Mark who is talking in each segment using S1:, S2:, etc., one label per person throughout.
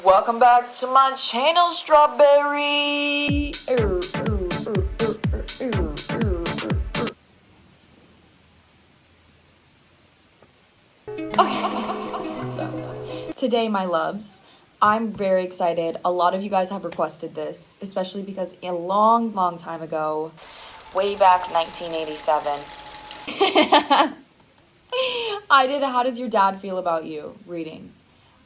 S1: Welcome back to my channel, Strawberry. Okay. Today, my loves, I'm very excited. A lot of you guys have requested this, especially because a long time ago, way back 1987, I did How Does Your Dad Feel About You reading.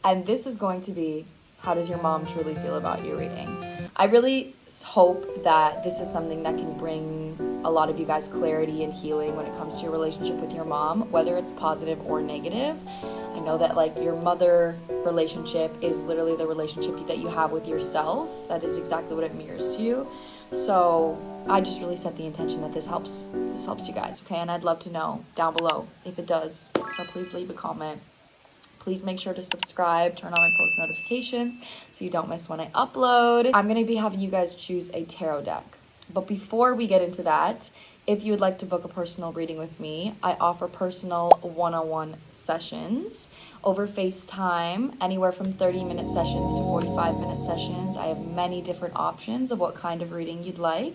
S1: And this is going to be How Does Your Mom Truly Feel About You reading. I really hope that this is something that can bring a lot of you guys clarity and healing when it comes to your relationship with your mom, whether it's positive or negative. I know that like your mother relationship is literally the relationship that you have with yourself. That is exactly what it mirrors to you. So I just really set the intention that this helps you guys, okay? And I'd love to know down below if it does. So please leave a comment. Please make sure to subscribe, turn on my post notifications so you don't miss when I upload. I'm going to be having you guys choose a tarot deck. But before we get into that, if you would like to book a personal reading with me, I offer personal one-on-one sessions over FaceTime, anywhere from 30-minute sessions to 45-minute sessions. I have many different options of what kind of reading you'd like.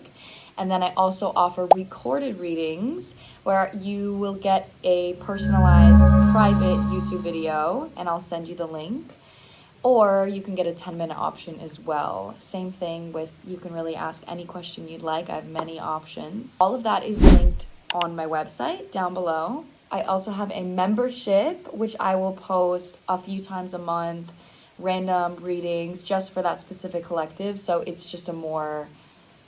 S1: And then I also offer recorded readings where you will get a personalized private YouTube video, and I'll send you the link. Or you can get a 10-minute option as well. Same thing with, you can really ask any question you'd like. I have many options. All of that is linked on my website down below. I also have a membership, which I will post a few times a month, random readings just for that specific collective. So it's just a more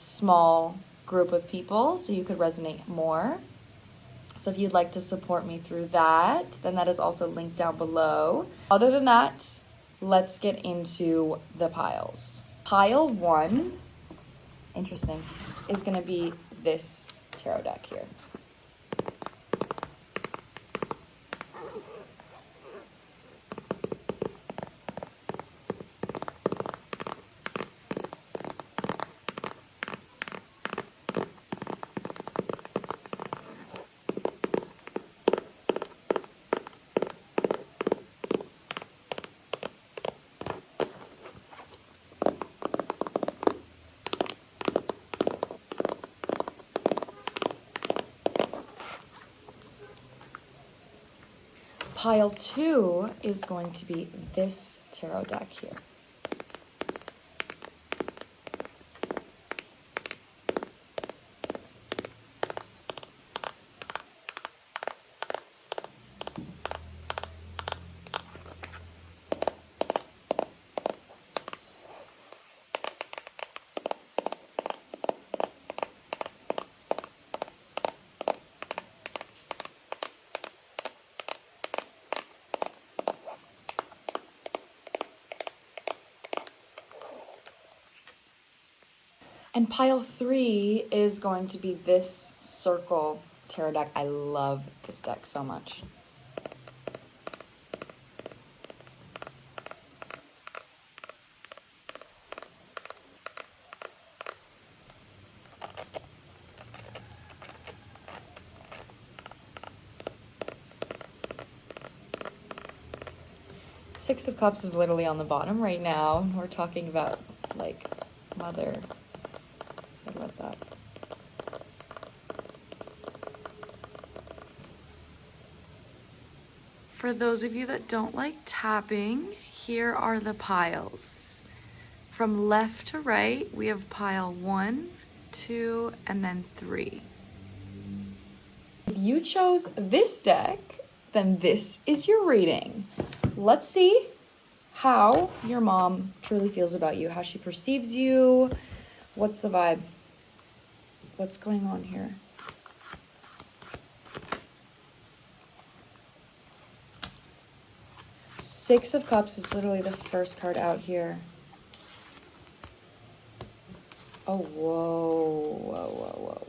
S1: small group of people, so you could resonate more. So if you'd like to support me through that, then that is also linked down below. Other than that, let's get into the piles. Pile 1, interesting, is going to be this tarot deck here. Pile 2 is going to be this tarot deck here. And pile 3 is going to be this circle tarot deck. I love this deck so much. Six of Cups is literally on the bottom right now. We're talking about like mother. I love that. For those of you that don't like tapping, here are the piles. From left to right, we have pile 1, 2, and then 3. If you chose this deck, then this is your reading. Let's see how your mom truly feels about you, how she perceives you. What's the vibe? What's going on here? Six of Cups is literally the first card out here. Oh, whoa.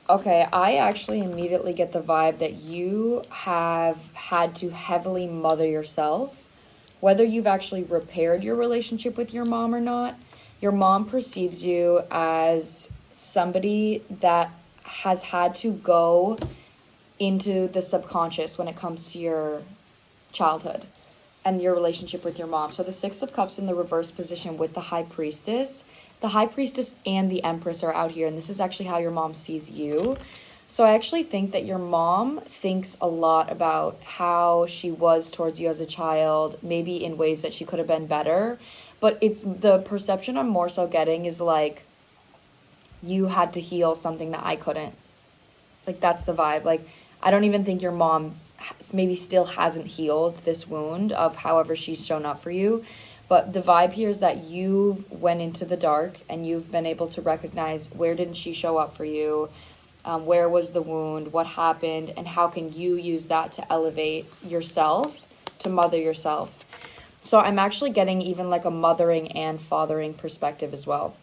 S1: Okay, I actually immediately get the vibe that you have had to heavily mother yourself. Whether you've actually repaired your relationship with your mom or not, your mom perceives you as somebody that has had to go into the subconscious when it comes to your childhood and your relationship with your mom. So the Six of Cups in the reverse position with the High Priestess. The High Priestess and the Empress are out here, and this is actually how your mom sees you. So I actually think that your mom thinks a lot about how she was towards you as a child, maybe in ways that she could have been better. But it's the perception I'm more so getting is like, you had to heal something that I couldn't. Like, that's the vibe. Like, I don't even think your mom maybe still hasn't healed this wound of however she's shown up for you. But the vibe here is that you went into the dark and you've been able to recognize where didn't she show up for you, where was the wound, what happened, and how can you use that to elevate yourself, to mother yourself. So I'm actually getting even like a mothering and fathering perspective as well.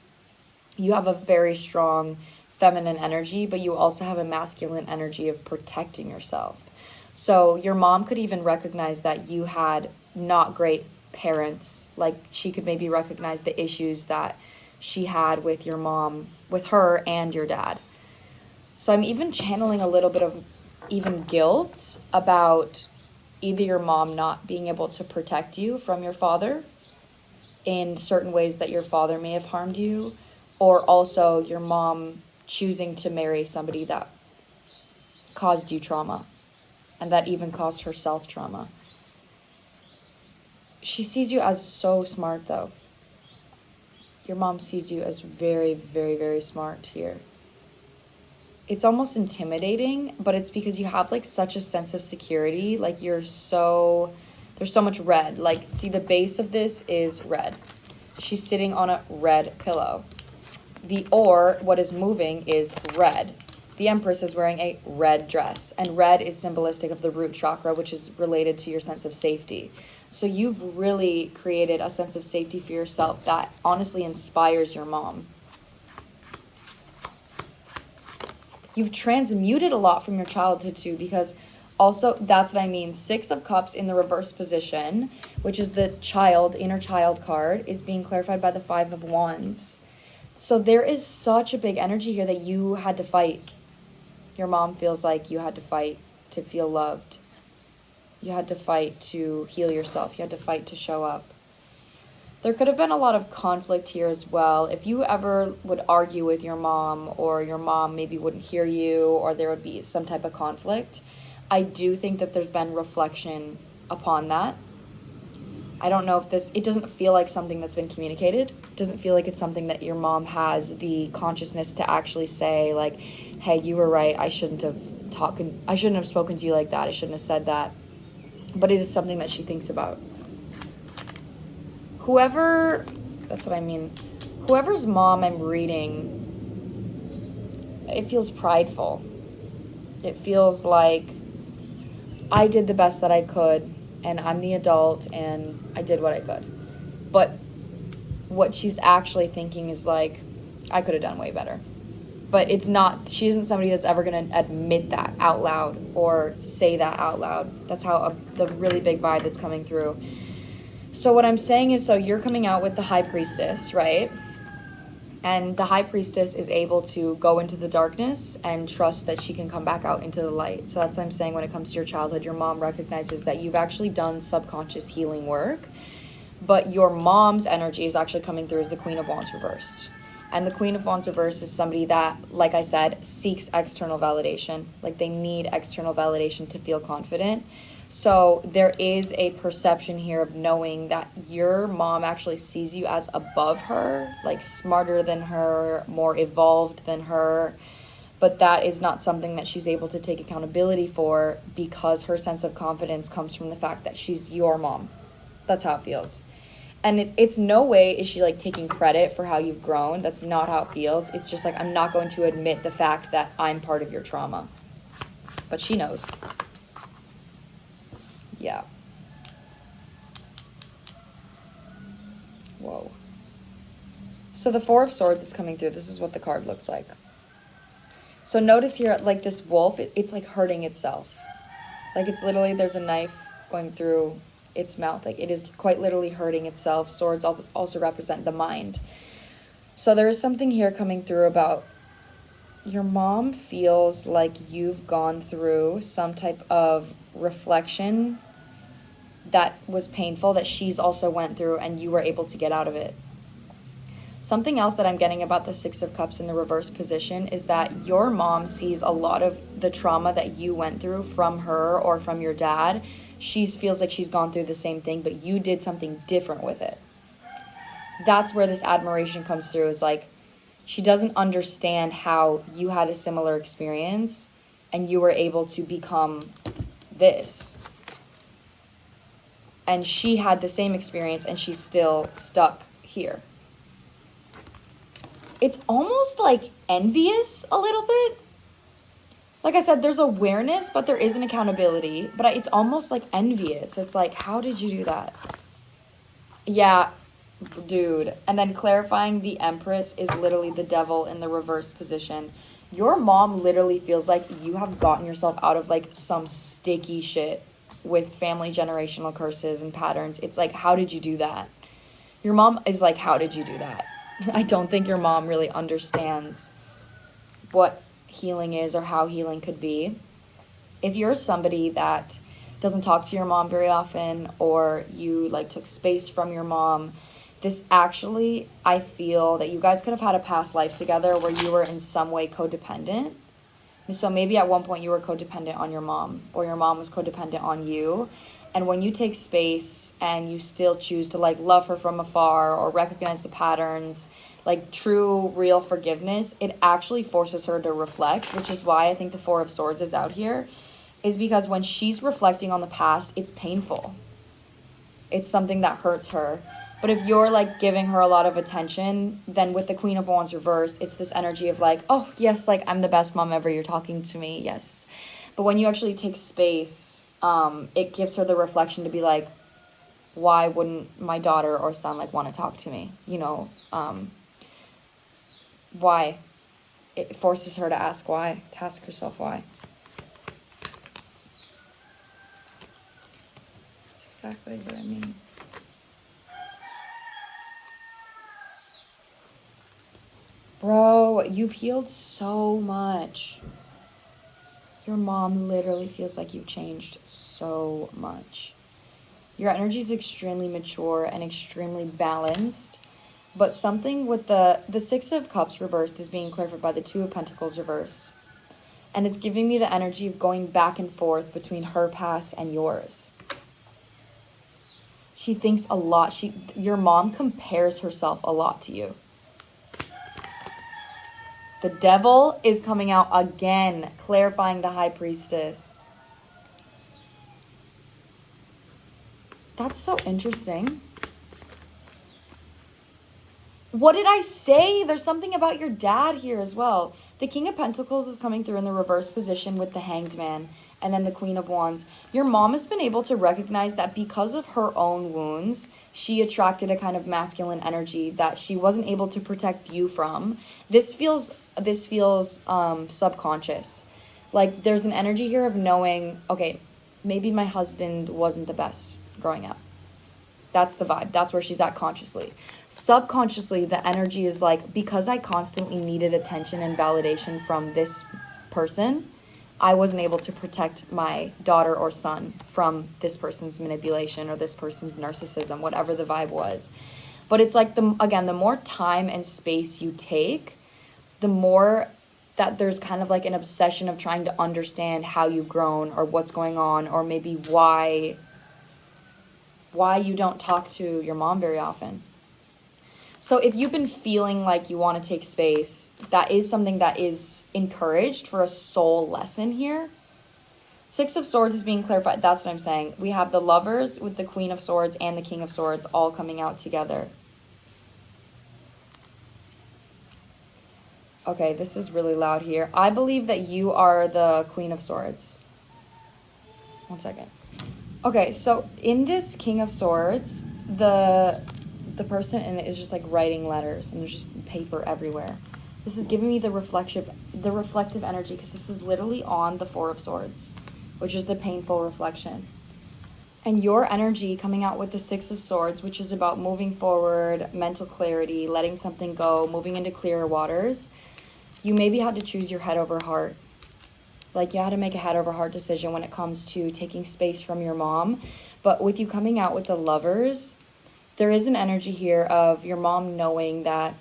S1: You have a very strong feminine energy, but you also have a masculine energy of protecting yourself. So your mom could even recognize that you had not great parents. Like, she could maybe recognize the issues that she had with your mom, with her and your dad. So I'm even channeling a little bit of even guilt about either your mom not being able to protect you from your father in certain ways that your father may have harmed you, or also your mom choosing to marry somebody that caused you trauma and that even caused herself trauma. She sees you as so smart, though. Your mom sees you as very, very, very smart here. It's almost intimidating, but it's because you have like such a sense of security. Like, there's so much red. Like, see, the base of this is red. She's sitting on a red pillow. What is moving is red. The Empress is wearing a red dress, and red is symbolistic of the root chakra, which is related to your sense of safety. So you've really created a sense of safety for yourself that honestly inspires your mom. You've transmuted a lot from your childhood too, because also, that's what I mean. Six of Cups in the reverse position, which is the inner child card, is being clarified by the Five of Wands. So there is such a big energy here that you had to fight. Your mom feels like you had to fight to feel loved. You had to fight to heal yourself. You had to fight to show up. There could have been a lot of conflict here as well. If you ever would argue with your mom, or your mom maybe wouldn't hear you, or there would be some type of conflict, I do think that there's been reflection upon that. I don't know if it doesn't feel like something that's been communicated. It doesn't feel like it's something that your mom has the consciousness to actually say, like, hey, you were right. I shouldn't have spoken to you like that. I shouldn't have said that. But it is something that she thinks about. That's what I mean. Whoever's mom I'm reading, it feels prideful. It feels like, I did the best that I could, and I'm the adult, and I did what I could. But what she's actually thinking is like, I could have done way better. But she isn't somebody that's ever going to admit that out loud or say that out loud. That's how the really big vibe that's coming through. So what I'm saying is, so you're coming out with the High Priestess, right? And the High Priestess is able to go into the darkness and trust that she can come back out into the light. So that's what I'm saying. When it comes to your childhood, your mom recognizes that you've actually done subconscious healing work, but your mom's energy is actually coming through as the Queen of Wands reversed. And the Queen of Wands reversed is somebody that, like I said, seeks external validation. Like, they need external validation to feel confident. So there is a perception here of knowing that your mom actually sees you as above her, like smarter than her, more evolved than her. But that is not something that she's able to take accountability for, because her sense of confidence comes from the fact that she's your mom. That's how it feels. And it's no way is she like taking credit for how you've grown. That's not how it feels. It's just like, I'm not going to admit the fact that I'm part of your trauma. But she knows. Yeah. Whoa. So the Four of Swords is coming through. This is what the card looks like. So notice here, like this wolf, it's like hurting itself. Like, it's literally, there's a knife going through its mouth. Like, it is quite literally hurting itself. Swords also represent the mind. So there is something here coming through about your mom feels like you've gone through some type of reflection that was painful that she's also went through and you were able to get out of it. Something else that I'm getting about the Six of Cups in the reverse position is that your mom sees a lot of the trauma that you went through from her or from your dad. She feels like she's gone through the same thing, but you did something different with it. That's where this admiration comes through, is like, she doesn't understand how you had a similar experience and you were able to become this. And she had the same experience and she's still stuck here. It's almost like envious a little bit. Like I said, there's awareness, but there is an accountability. But it's almost like envious. It's like, how did you do that? Yeah, dude. And then clarifying the Empress is literally the devil in the reverse position. Your mom literally feels like you have gotten yourself out of like some sticky shit with family generational curses and patterns. It's like, how did you do that? Your mom is like, how did you do that? I don't think your mom really understands what healing is or how healing could be. If you're somebody that doesn't talk to your mom very often, or you like took space from your mom, this actually, I feel that you guys could have had a past life together where you were in some way codependent. So maybe at one point you were codependent on your mom, or your mom was codependent on you. And when you take space and you still choose to like love her from afar or recognize the patterns, like true, real forgiveness, it actually forces her to reflect, which is why I think the Four of Swords is out here, is because when she's reflecting on the past, it's painful. It's something that hurts her. But if you're like giving her a lot of attention, then with the Queen of Wands reverse, it's this energy of like, oh yes, like I'm the best mom ever, you're talking to me, yes. But when you actually take space, it gives her the reflection to be like, why wouldn't my daughter or son like want to talk to me? You know, why? It forces her to ask why, to ask herself why. That's exactly what I mean. Bro, you've healed so much. Your mom literally feels like you've changed so much. Your energy is extremely mature and extremely balanced. But something with the Six of Cups reversed is being clarified by the Two of Pentacles reversed. And it's giving me the energy of going back and forth between her past and yours. She thinks a lot. Your mom compares herself a lot to you. The devil is coming out again, clarifying the High Priestess. That's so interesting. What did I say? There's something about your dad here as well. The King of Pentacles is coming through in the reverse position with the Hanged Man and then the Queen of Wands. Your mom has been able to recognize that because of her own wounds, she attracted a kind of masculine energy that she wasn't able to protect you from. This feels subconscious. Like there's an energy here of knowing, okay, maybe my husband wasn't the best growing up. That's the vibe. That's where she's at consciously. Subconsciously, the energy is like, because I constantly needed attention and validation from this person, I wasn't able to protect my daughter or son from this person's manipulation or this person's narcissism, whatever the vibe was. But it's like, the more time and space you take, the more that there's kind of like an obsession of trying to understand how you've grown or what's going on, or maybe why you don't talk to your mom very often. So if you've been feeling like you want to take space, that is something that is encouraged for a soul lesson here. Six of Swords is being clarified. That's what I'm saying. We have the Lovers with the Queen of Swords and the King of Swords all coming out together. Okay, this is really loud here. I believe that you are the Queen of Swords. One second. Okay, so in this King of Swords, the person in it is just like writing letters and there's just paper everywhere. This is giving me the reflective energy, because this is literally on the Four of Swords, which is the painful reflection. And your energy coming out with the Six of Swords, which is about moving forward, mental clarity, letting something go, moving into clearer waters. you maybe had to choose your head over heart. Like, you had to make a head over heart decision when it comes to taking space from your mom. But with you coming out with the Lovers, there is an energy here of your mom knowing that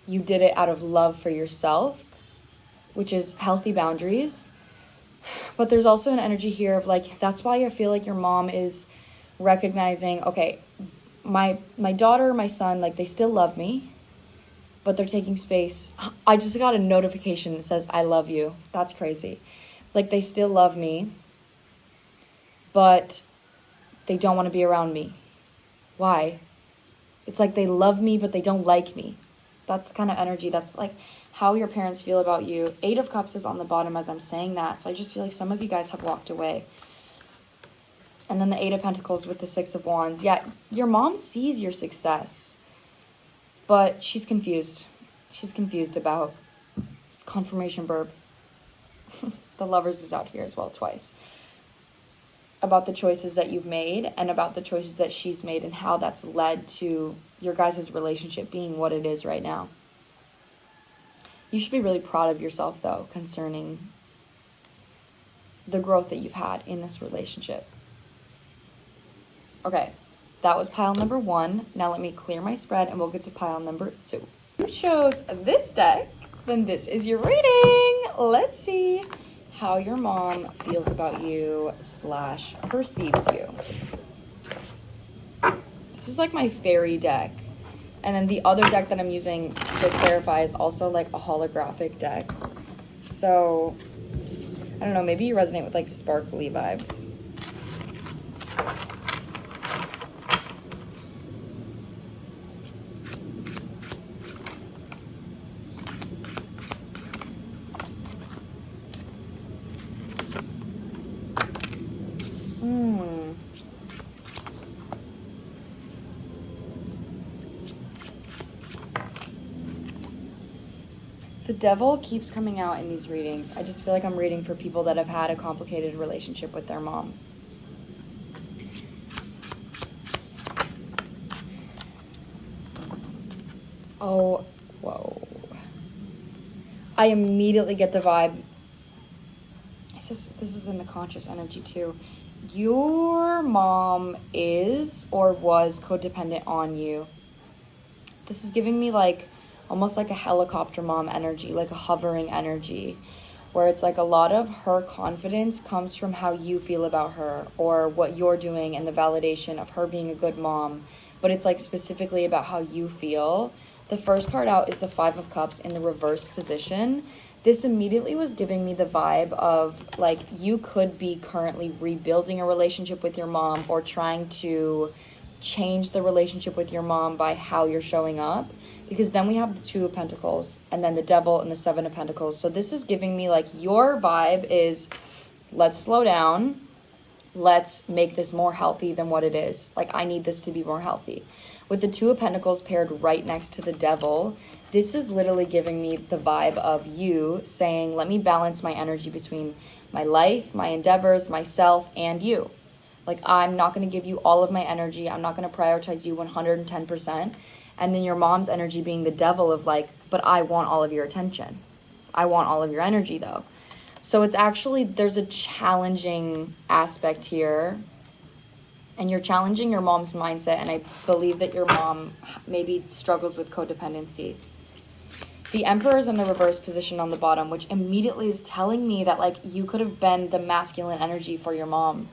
S1: you did it out of love for yourself, which is healthy boundaries. But there's also an energy here of like, that's why I feel like your mom is recognizing, okay, my daughter, my son, like, they still love me, but they're taking space. I just got a notification that says, I love you. That's crazy. Like, they still love me, but they don't want to be around me. Why? It's like they love me, but they don't like me. That's the kind of energy. That's like how your parents feel about you. 8 of Cups is on the bottom as I'm saying that. So I just feel like some of you guys have walked away. And then the 8 of Pentacles with the 6 of Wands. Yeah, your mom sees your success, but she's confused. She's confused about confirmation verb. The Lovers is out here as well twice. About the choices that you've made and about the choices that she's made and how that's led to your guys' relationship being what it is right now. You should be really proud of yourself, though, concerning the growth that you've had in this relationship. Okay, that was pile number 1. Now let me clear my spread and we'll get to pile number 2. If you chose this deck, then this is your reading. Let's see how your mom feels about you / perceives you. This is like my fairy deck. And then the other deck that I'm using to clarify is also like a holographic deck. So, I don't know, maybe you resonate with like sparkly vibes. The Devil keeps coming out in these readings. I just feel like I'm reading for people that have had a complicated relationship with their mom. Oh, whoa. I immediately get the vibe. This is in the conscious energy too. Your mom is or was codependent on you. This is giving me like almost like a helicopter mom energy, like a hovering energy, where it's like a lot of her confidence comes from how you feel about her or what you're doing and the validation of her being a good mom. But it's like specifically about how you feel. The first card out is the 5 of Cups in the reverse position. This immediately was giving me the vibe of like you could be currently rebuilding a relationship with your mom or trying to change the relationship with your mom by how you're showing up. Because then we have the 2 of Pentacles and then the Devil and the 7 of Pentacles. So this is giving me like your vibe is let's slow down. Let's make this more healthy than what it is. Like I need this to be more healthy. With the 2 of Pentacles paired right next to the Devil, this is literally giving me the vibe of you saying, let me balance my energy between my life, my endeavors, myself, and you. Like I'm not going to give you all of my energy. I'm not going to prioritize you 110%. And then your mom's energy being the Devil of like, but I want all of your attention. I want all of your energy though. So it's actually, there's a challenging aspect here. And you're challenging your mom's mindset. And I believe that your mom maybe struggles with codependency. The Emperor is in the reverse position on the bottom, which immediately is telling me that like you could have been the masculine energy for your mom.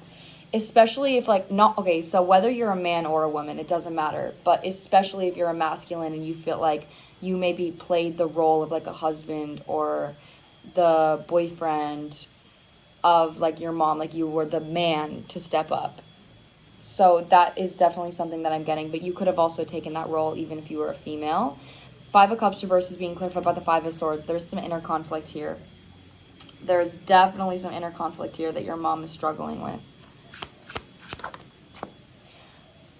S1: Especially if like not, okay, so whether you're a man or a woman, it doesn't matter. But especially if you're a masculine and you feel like you maybe played the role of like a husband or the boyfriend of like your mom, like you were the man to step up. So that is definitely something that I'm getting. But you could have also taken that role even if you were a female. 5 of Cups reverse is being clarified by the 5 of Swords. There's some inner conflict here. There's definitely some inner conflict here that your mom is struggling with.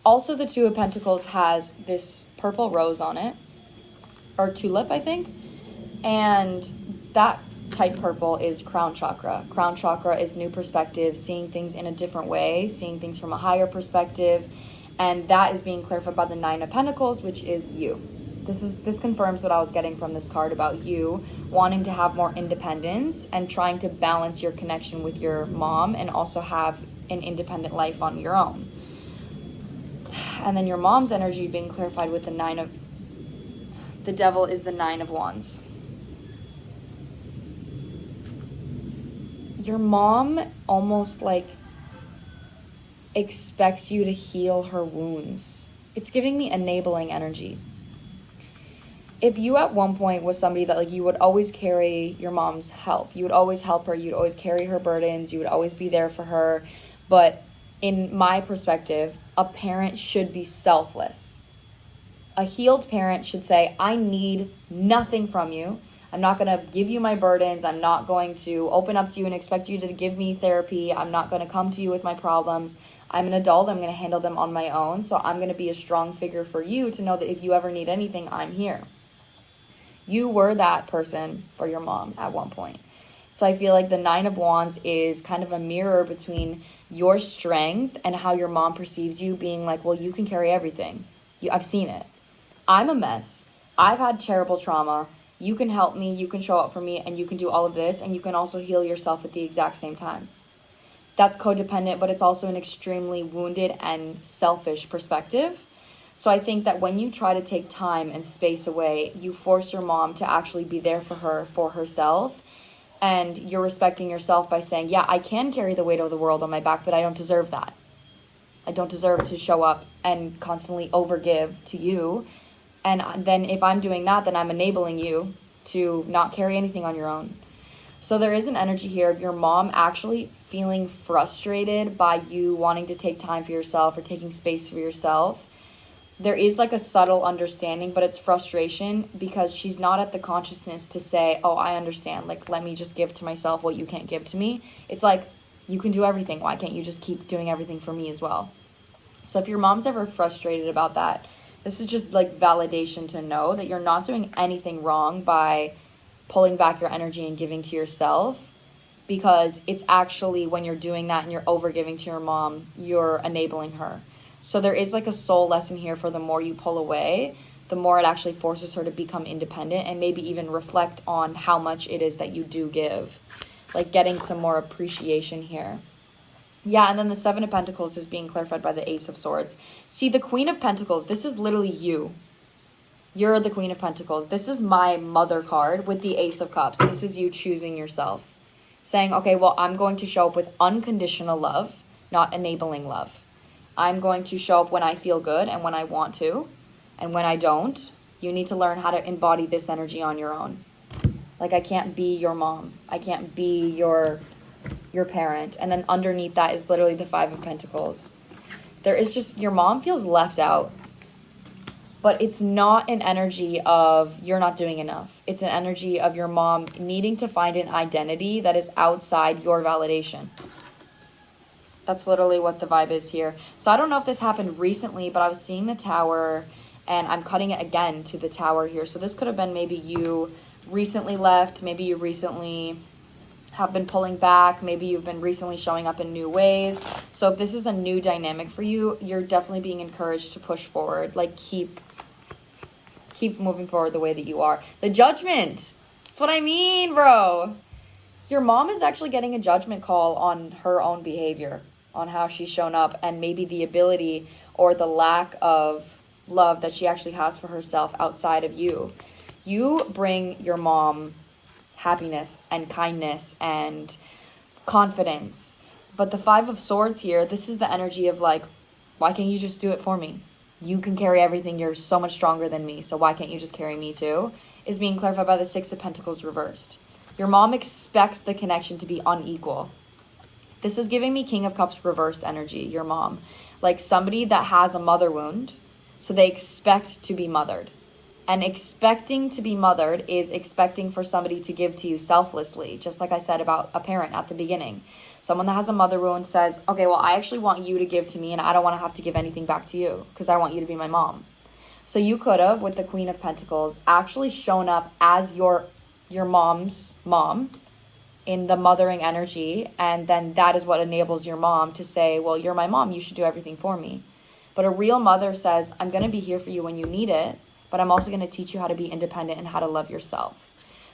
S1: Also, the 2 of Pentacles has this purple rose on it, or tulip, I think. And that type purple is crown chakra. Crown chakra is new perspective, seeing things in a different way, seeing things from a higher perspective. And that is being clarified by the 9 of Pentacles, which is you. This confirms what I was getting from this card about you wanting to have more independence and trying to balance your connection with your mom and also have an independent life on your own. And then your mom's energy being clarified with the devil is the 9 of Wands. Your mom almost like expects you to heal her wounds. It's giving me enabling energy. If you at one point was somebody that like you would always carry your mom's help, you would always help her, you'd always carry her burdens, you would always be there for her. But in my perspective, a parent should be selfless. A healed parent should say, I need nothing from you. I'm not going to give you my burdens. I'm not going to open up to you and expect you to give me therapy. I'm not going to come to you with my problems. I'm an adult. I'm going to handle them on my own. So I'm going to be a strong figure for you to know that if you ever need anything, I'm here. You were that person for your mom at one point. So I feel like the 9 of Wands is kind of a mirror between your strength and how your mom perceives you, being like, well, you can carry everything. I've seen it. I'm a mess. I've had terrible trauma. You can help me, you can show up for me, and you can do all of this, and you can also heal yourself at the exact same time. That's codependent, but it's also an extremely wounded and selfish perspective. So I think that when you try to take time and space away, you force your mom to actually be there for her, for herself, and you're respecting yourself by saying, yeah, I can carry the weight of the world on my back, but I don't deserve that. I don't deserve to show up and constantly overgive to you. And then if I'm doing that, then I'm enabling you to not carry anything on your own. So there is an energy here of your mom actually feeling frustrated by you wanting to take time for yourself or taking space for yourself. There is like a subtle understanding, but it's frustration because she's not at the consciousness to say, oh, I understand. Like, let me just give to myself what you can't give to me. It's like, you can do everything. Why can't you just keep doing everything for me as well? So if your mom's ever frustrated about that, this is just like validation to know that you're not doing anything wrong by pulling back your energy and giving to yourself, because it's actually when you're doing that and you're over giving to your mom, you're enabling her. So there is like a soul lesson here for the more you pull away, the more it actually forces her to become independent and maybe even reflect on how much it is that you do give. Like getting some more appreciation here. Yeah, and then the 7 of Pentacles is being clarified by the Ace of Swords. See, the Queen of Pentacles, this is literally you. You're the Queen of Pentacles. This is my mother card with the Ace of Cups. This is you choosing yourself. Saying, okay, well, I'm going to show up with unconditional love, not enabling love. I'm going to show up when I feel good and when I want to. And when I don't, you need to learn how to embody this energy on your own. Like, I can't be your mom. I can't be your parent. And then underneath that is literally the 5 of Pentacles. There is just, your mom feels left out. But it's not an energy of you're not doing enough. It's an energy of your mom needing to find an identity that is outside your validation. That's literally what the vibe is here. So I don't know if this happened recently, but I was seeing the Tower and I'm cutting it again to the Tower here. So this could have been maybe you recently left. Maybe you recently have been pulling back. Maybe you've been recently showing up in new ways. So if this is a new dynamic for you, you're definitely being encouraged to push forward. Like keep moving forward the way that you are. The Judgment. That's what I mean, bro. Your mom is actually getting a judgment call on her own behavior, on how she's shown up, and maybe the ability or the lack of love that she actually has for herself outside of you. You bring your mom happiness and kindness and confidence. But the 5 of Swords here, this is the energy of like, why can't you just do it for me? You can carry everything. You're so much stronger than me. So why can't you just carry me too? Is being clarified by the 6 of Pentacles reversed. Your mom expects the connection to be unequal. This is giving me King of Cups reversed energy, your mom. Like somebody that has a mother wound, so they expect to be mothered. And expecting to be mothered is expecting for somebody to give to you selflessly, just like I said about a parent at the beginning. Someone that has a mother wound says, okay, well, I actually want you to give to me and I don't want to have to give anything back to you because I want you to be my mom. So you could have, with the Queen of Pentacles, actually shown up as your mom's mom in the mothering energy, and then that is what enables your mom to say, well, you're my mom, you should do everything for me. But a real mother says, I'm going to be here for you when you need it, but I'm also going to teach you how to be independent and how to love yourself.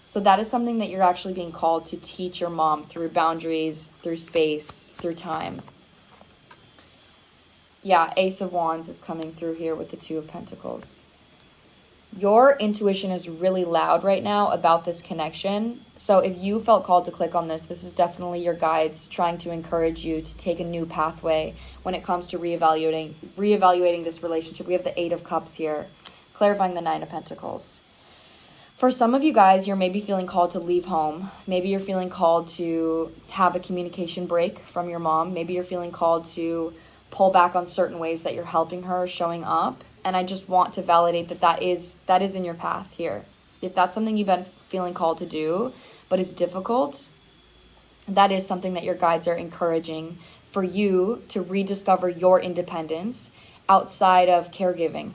S1: So that is something that you're actually being called to teach your mom through boundaries, through space, through time. Yeah, Ace of Wands is coming through here with the Two of Pentacles. Your intuition is really loud right now about this connection. So if you felt called to click on this, this is definitely your guides trying to encourage you to take a new pathway when it comes to reevaluating this relationship. We have the Eight of Cups here, clarifying the Nine of Pentacles. For some of you guys, you're maybe feeling called to leave home. Maybe you're feeling called to have a communication break from your mom. Maybe you're feeling called to pull back on certain ways that you're helping her, showing up. And I just want to validate that is in your path here. If that's something you've been feeling called to do, but it's difficult, that is something that your guides are encouraging for you to rediscover your independence outside of caregiving.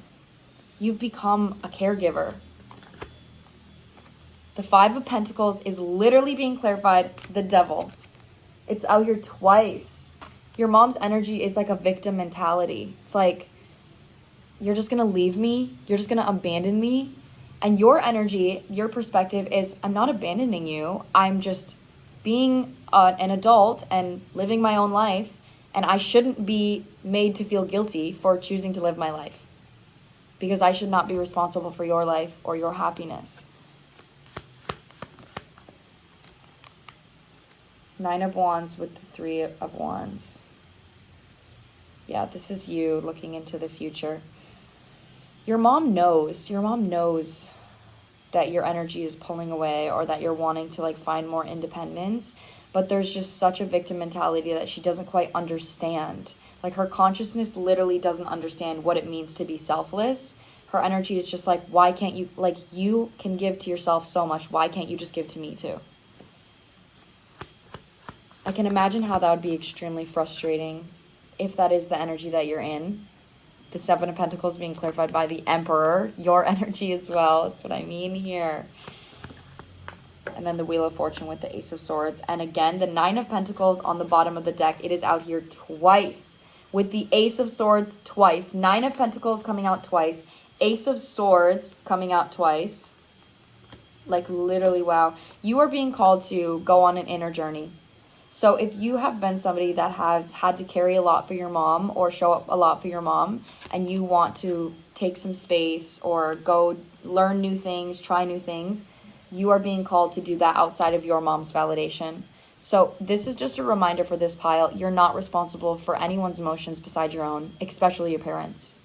S1: You've become a caregiver. The Five of Pentacles is literally being clarified, the Devil. It's out here twice. Your mom's energy is like a victim mentality. It's like, you're just going to leave me. You're just going to abandon me. And your energy, your perspective is, I'm not abandoning you. I'm just being an adult and living my own life. And I shouldn't be made to feel guilty for choosing to live my life. Because I should not be responsible for your life or your happiness. Nine of Wands with the Three of Wands. Yeah, this is you looking into the future. Your mom knows that your energy is pulling away or that you're wanting to like find more independence, but there's just such a victim mentality that she doesn't quite understand. Like her consciousness literally doesn't understand what it means to be selfless. Her energy is just like, why can't you, like you can give to yourself so much, why can't you just give to me too? I can imagine how that would be extremely frustrating if that is the energy that you're in. The Seven of Pentacles being clarified by the Emperor. Your energy as well. That's what I mean here. And then the Wheel of Fortune with the Ace of Swords. And again, the Nine of Pentacles on the bottom of the deck. It is out here twice. With the Ace of Swords twice. Nine of Pentacles coming out twice. Ace of Swords coming out twice. Like literally, wow. You are being called to go on an inner journey. So if you have been somebody that has had to carry a lot for your mom or show up a lot for your mom, and you want to take some space or go learn new things, try new things, you are being called to do that outside of your mom's validation. So this is just a reminder for this pile. You're not responsible for anyone's emotions besides your own, especially your parents.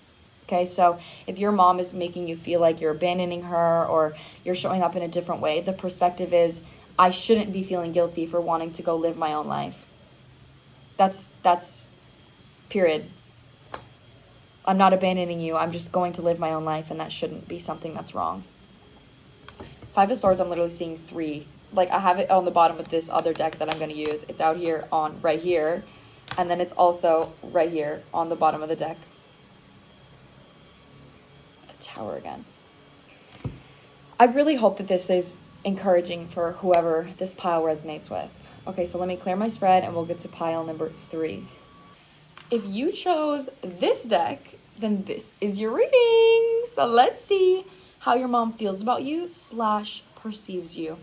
S1: Okay, so if your mom is making you feel like you're abandoning her or you're showing up in a different way, the perspective is, I shouldn't be feeling guilty for wanting to go live my own life. That's period. I'm not abandoning you. I'm just going to live my own life, and that shouldn't be something that's wrong. Five of Swords, I'm literally seeing three. Like, I have it on the bottom of this other deck that I'm going to use. It's out here on right here, and then it's also right here on the bottom of the deck. The Tower again. I really hope that this is encouraging for whoever this pile resonates with. Okay, so let me clear my spread and we'll get to pile number 3. If you chose this deck, then this is your reading. So let's see how your mom feels about you / perceives you.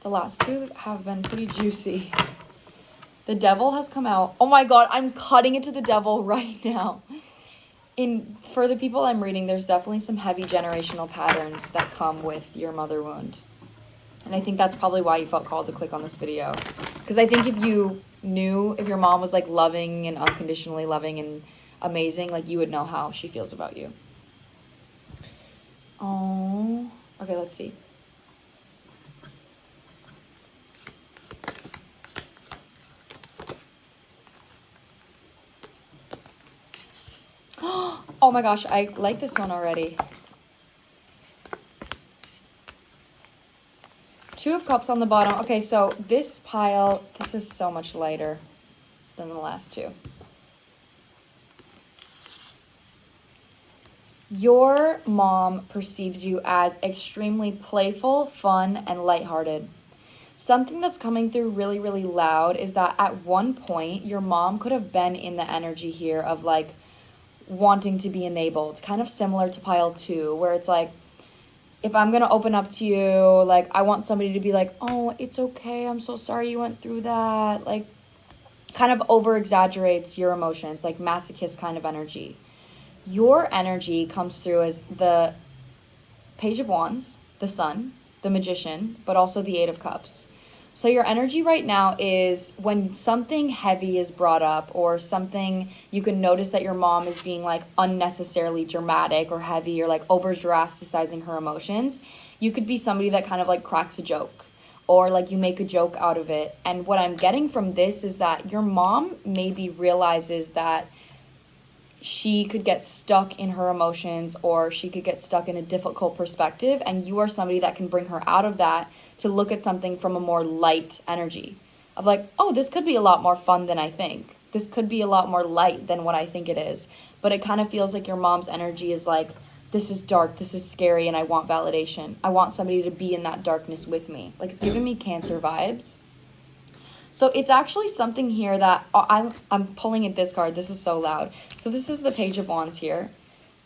S1: The last two have been pretty juicy. The Devil has come out. Oh my god, I'm cutting into the Devil right now. For the people I'm reading, there's definitely some heavy generational patterns that come with your mother wound. And I think that's probably why you felt called to click on this video. Because I think if you knew, if your mom was like loving and unconditionally loving and amazing, like you would know how she feels about you. Oh, okay, let's see. Oh my gosh, I like this one already. Two of Cups on the bottom. Okay, so this pile, this is so much lighter than the last two. Your mom perceives you as extremely playful, fun, and lighthearted. Something that's coming through really, really loud is that at one point, your mom could have been in the energy here of like wanting to be enabled, kind of similar to pile 2, where it's like, if I'm going to open up to you, like, I want somebody to be like, oh, it's okay, I'm so sorry you went through that. Like, kind of over exaggerates your emotions, like masochist kind of energy. Your energy comes through as the Page of Wands, the Sun, the Magician, but also the Eight of Cups. So your energy right now is when something heavy is brought up, or something, you can notice that your mom is being like unnecessarily dramatic or heavy, or like over drasticizing her emotions. You could be somebody that kind of like cracks a joke, or like you make a joke out of it. And what I'm getting from this is that your mom maybe realizes that she could get stuck in her emotions, or she could get stuck in a difficult perspective, and you are somebody that can bring her out of that to look at something from a more light energy of like, oh, this could be a lot more fun than I think. This could be a lot more light than what I think it is. But it kind of feels like your mom's energy is like, this is dark, this is scary, and I want validation. I want somebody to be in that darkness with me. Like, it's giving me Cancer vibes. So it's actually something here that I'm pulling at this card. This is so loud. So this is the Page of Wands here.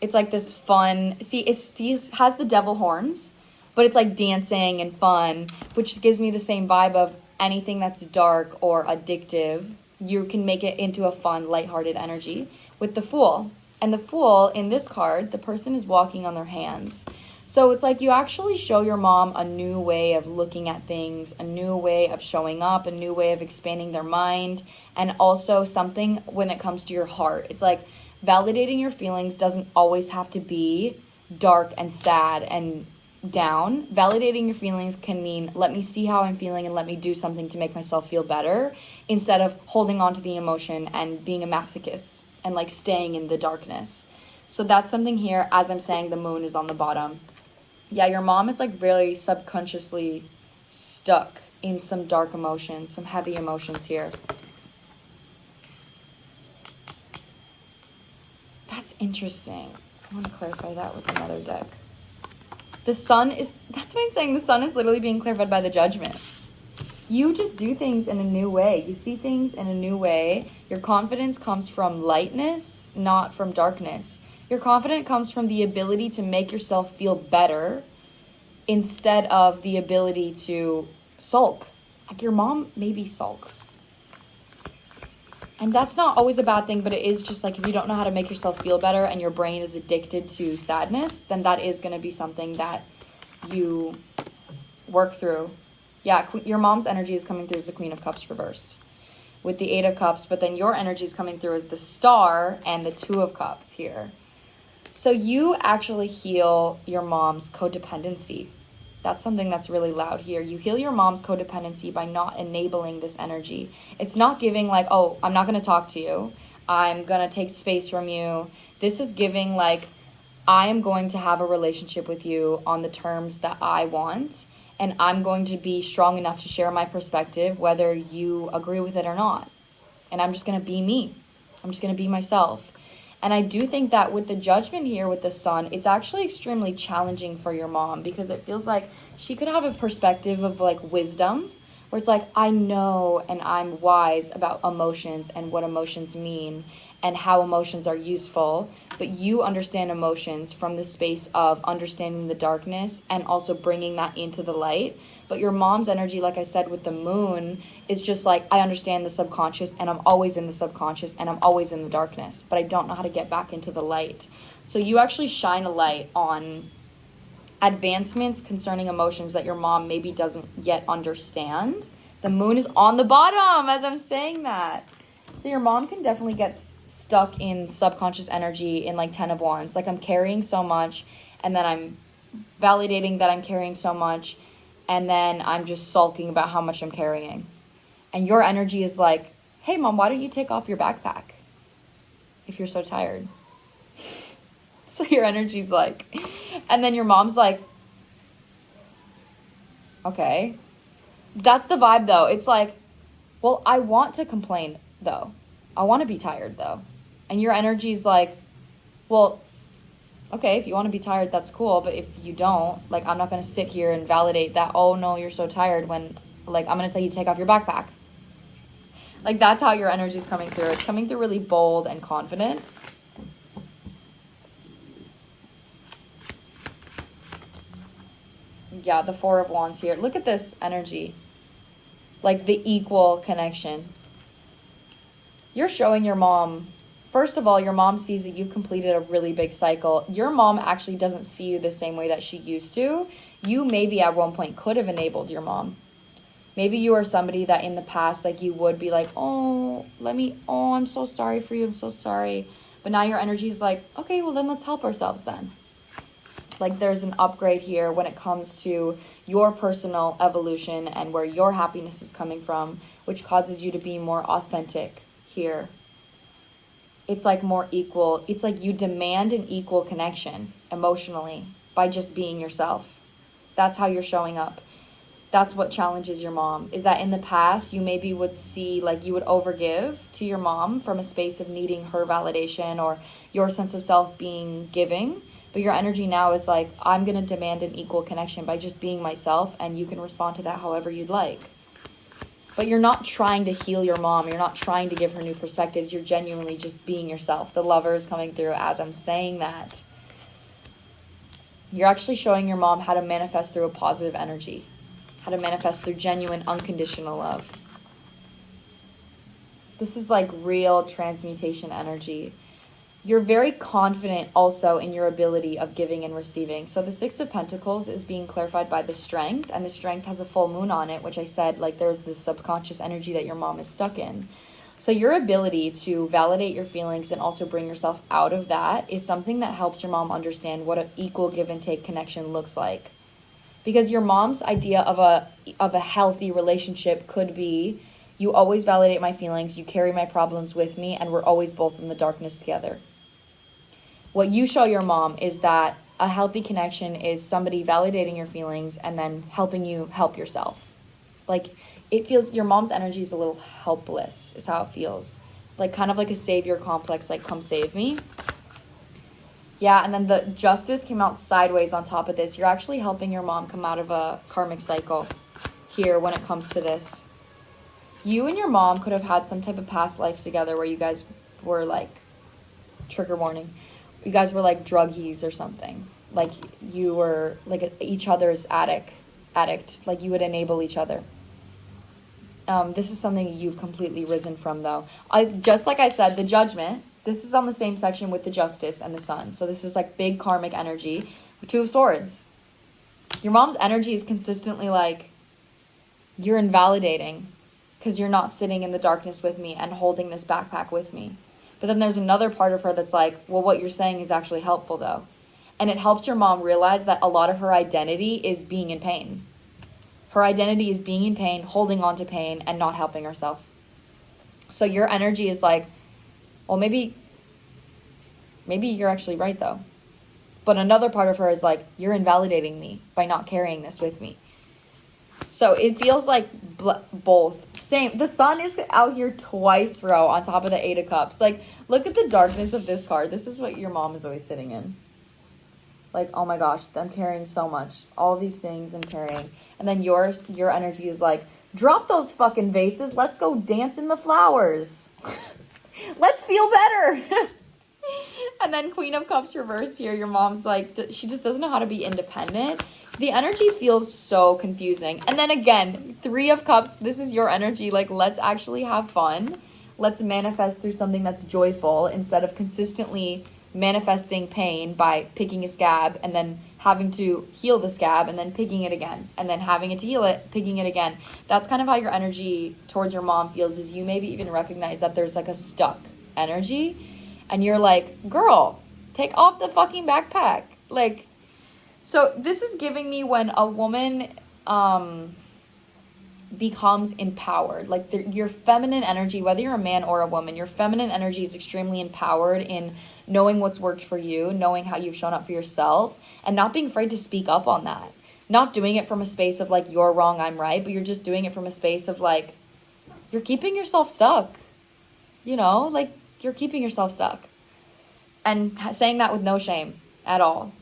S1: It's like this fun, see, it has the devil horns, but it's like dancing and fun, which gives me the same vibe of anything that's dark or addictive. You can make it into a fun, lighthearted energy with the Fool. And the Fool in this card, the person is walking on their hands. So it's like you actually show your mom a new way of looking at things, a new way of showing up, a new way of expanding their mind, and also something when it comes to your heart. It's like validating your feelings doesn't always have to be dark and sad and down. Validating your feelings can mean, let me see how I'm feeling and let me do something to make myself feel better, instead of holding on to the emotion and being a masochist and like staying in the darkness. So that's something here. As I'm saying, the moon is on the bottom. Yeah, your mom is like very subconsciously stuck in some dark emotions, some heavy emotions here. That's interesting. I want to clarify that with another deck. The Sun is, that's what I'm saying, the Sun is literally being clarified by the Judgment. You just do things in a new way. You see things in a new way. Your confidence comes from lightness, not from darkness. Your confidence comes from the ability to make yourself feel better instead of the ability to sulk. Like your mom maybe sulks. And that's not always a bad thing, but it is just like if you don't know how to make yourself feel better and your brain is addicted to sadness, then that is going to be something that you work through. Yeah, your mom's energy is coming through as the Queen of Cups reversed with the Eight of Cups, but then your energy is coming through as the Star and the Two of Cups here. So you actually heal your mom's codependency. That's something that's really loud here. You heal your mom's codependency by not enabling this energy. It's not giving like, oh, I'm not going to talk to you. I'm going to take space from you. This is giving like, I am going to have a relationship with you on the terms that I want. And I'm going to be strong enough to share my perspective, whether you agree with it or not. And I'm just going to be me. I'm just going to be myself. And I do think that with the Judgment here with the Sun, it's actually extremely challenging for your mom, because it feels like she could have a perspective of like wisdom, where it's like, I know and I'm wise about emotions and what emotions mean and how emotions are useful. But you understand emotions from the space of understanding the darkness and also bringing that into the light. But your mom's energy, like I said, with the moon, is just like, I understand the subconscious and I'm always in the subconscious and I'm always in the darkness, but I don't know how to get back into the light. So you actually shine a light on advancements concerning emotions that your mom maybe doesn't yet understand. The moon is on the bottom as I'm saying that. So your mom can definitely get stuck in subconscious energy in like 10 of Wands. Like, I'm carrying so much, and then I'm validating that I'm carrying so much, and then I'm just sulking about how much I'm carrying. And your energy is like, hey mom, why don't you take off your backpack if you're so tired? So your energy's like, and then your mom's like, okay. That's the vibe though. It's like, well, I want to complain though. I want to be tired though. And your energy's like, well, okay, if you want to be tired, that's cool. But if you don't, like, I'm not going to sit here and validate that, oh no, you're so tired, when like, I'm going to tell you to take off your backpack. Like, that's how your energy is coming through. It's coming through really bold and confident. yeah, the Four of Wands here. Look at this energy. Like the equal connection. You're showing your mom, first of all, your mom sees that you've completed a really big cycle. Your mom actually doesn't see you the same way that she used to. You maybe at one point could have enabled your mom. Maybe you are somebody that in the past, like you would be like, oh, I'm so sorry for you. I'm so sorry. But now your energy is like, okay, well then let's help ourselves then. Like there's an upgrade here when it comes to your personal evolution and where your happiness is coming from, which causes you to be more authentic here. It's like more equal. It's like you demand an equal connection emotionally by just being yourself. That's how you're showing up. That's what challenges your mom, is that in the past you maybe would see like you would overgive to your mom from a space of needing her validation or your sense of self being giving. But your energy now is like, I'm going to demand an equal connection by just being myself, and you can respond to that however you'd like. But you're not trying to heal your mom. You're not trying to give her new perspectives. You're genuinely just being yourself. The Lover is coming through as I'm saying that. You're actually showing your mom how to manifest through a positive energy, how to manifest through genuine, unconditional love. This is like real transmutation energy. You're very confident also in your ability of giving and receiving. So the Six of Pentacles is being clarified by the Strength, and the Strength has a full moon on it, which I said, like there's this subconscious energy that your mom is stuck in. So your ability to validate your feelings and also bring yourself out of that is something that helps your mom understand what an equal give and take connection looks like. Because your mom's idea of a healthy relationship could be, you always validate my feelings, you carry my problems with me, and we're always both in the darkness together. What you show your mom is that a healthy connection is somebody validating your feelings and then helping you help yourself. Like, it feels, your mom's energy is a little helpless, is how it feels. Like, kind of like a savior complex, like, come save me. Yeah, and then the Justice came out sideways on top of this. You're actually helping your mom come out of a karmic cycle here when it comes to this. You and your mom could have had some type of past life together where you guys were like, trigger warning, you guys were like druggies or something. Like you were like each other's addict. Like you would enable each other. This is something you've completely risen from though. Just like I said, the Judgment, this is on the same section with the Justice and the Sun. So this is like big karmic energy. Two of Swords. Your mom's energy is consistently like, you're invalidating because you're not sitting in the darkness with me and holding this backpack with me. But then there's another part of her that's like, well, what you're saying is actually helpful though. And it helps your mom realize that a lot of her identity is being in pain. Her identity is being in pain, holding on to pain, and not helping herself. So your energy is like, well, maybe you're actually right though. But another part of her is like, you're invalidating me by not carrying this with me. So it feels like both. Same. The Sun is out here twice, bro, on top of the Eight of Cups. Like, look at the darkness of this card. This is what your mom is always sitting in. Like, oh my gosh, I'm carrying so much. All these things I'm carrying. And then your energy is like, drop those fucking vases. Let's go dance in the flowers. Let's feel better. And then Queen of Cups reverse here. Your mom's like, she just doesn't know how to be independent. The energy feels so confusing. And then again, Three of Cups, this is your energy. Like, let's actually have fun. Let's manifest through something that's joyful instead of consistently manifesting pain by picking a scab and then having to heal the scab and then picking it again and then having it to heal it, picking it again. That's kind of how your energy towards your mom feels, is you maybe even recognize that there's like a stuck energy and you're like, girl, take off the fucking backpack. Like, so this is giving me when a woman becomes empowered. Like your feminine energy, whether you're a man or a woman, your feminine energy is extremely empowered in knowing what's worked for you, knowing how you've shown up for yourself, and not being afraid to speak up on that. Not doing it from a space of like, you're wrong, I'm right, but you're just doing it from a space of like, you're keeping yourself stuck. You know, like you're keeping yourself stuck. And saying that with no shame at all.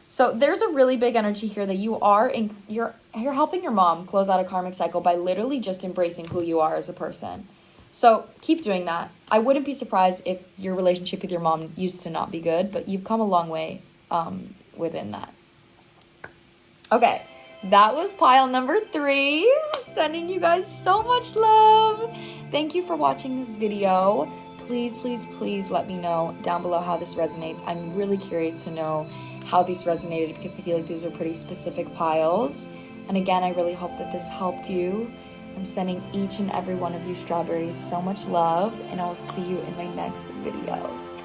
S1: So there's a really big energy here that you're helping your mom close out a karmic cycle by literally just embracing who you are as a person. So keep doing that. I wouldn't be surprised if your relationship with your mom used to not be good, but you've come a long way within that. Okay, that was pile number 3. Sending you guys so much love. Thank you for watching this video. Please, please, please let me know down below how this resonates. I'm really curious to know how these resonated because I feel like these are pretty specific piles. And again, I really hope that this helped you. I'm sending each and every one of you strawberries so much love, and I'll see you in my next video.